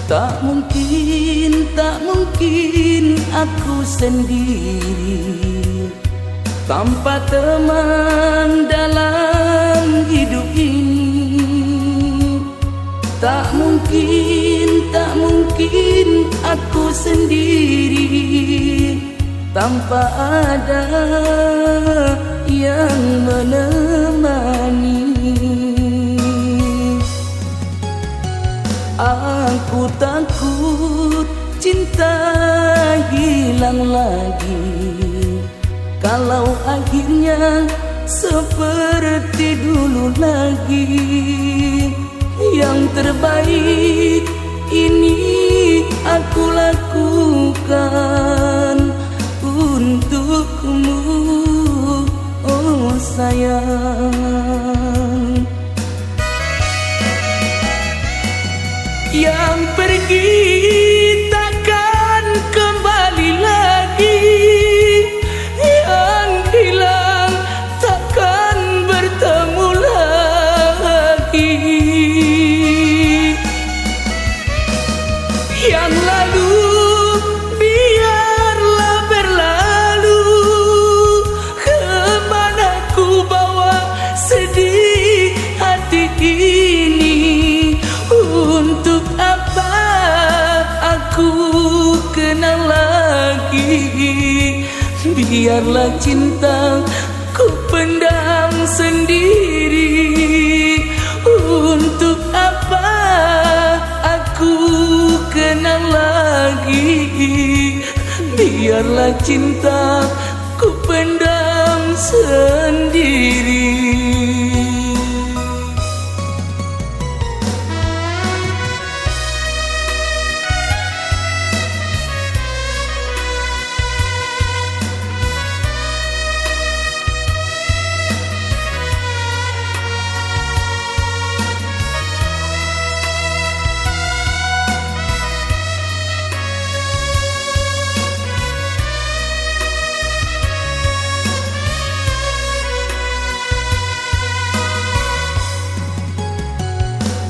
Tak mungkin aku sendiri tanpa teman dalam hidup ini. Tak mungkin aku sendiri tanpa ada yang menemani. Aku takut cinta hilang lagi kalau akhirnya seperti dulu lagi. Yang terbaik ini aku lakukan untukmu, oh sayang. Yang pergi takkan kembali lagi, yang hilang takkan bertemu lagi. Yang lalu biarlah berlalu, kemana ku bawa sedih hati ini. Untuk apa aku kenal lagi? Biarlah cinta ku pendam sendiri. Untuk apa aku kenal lagi? Biarlah cinta ku pendam sendiri.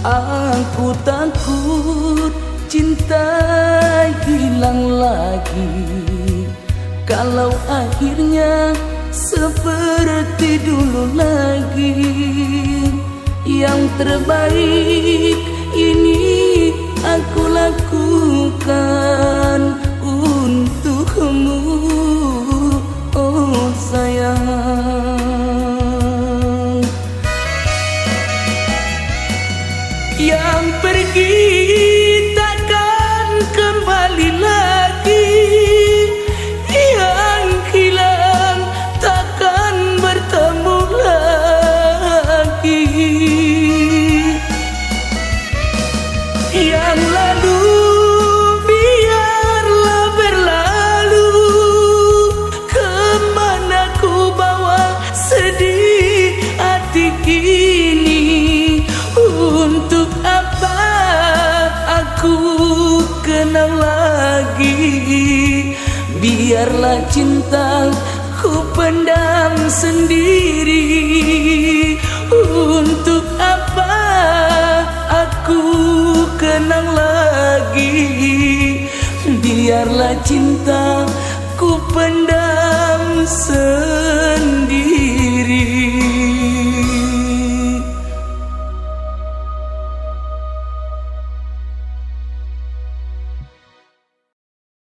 Aku takut cinta hilang lagi kalau akhirnya seperti dulu lagi. Yang terbaik ini aku lakukan untukmu, oh sayang. Yang pergi takkan kembali lagi, yang hilang takkan bertemu lagi. Yang lalu biarlah berlalu, kemana ku bawa sedih hati kini. Untuk apa aku kenal lagi? Biarlah cinta ku pendam sendiri. Untuk apa aku kenal lagi? Biarlah cinta ku pendam sendiri.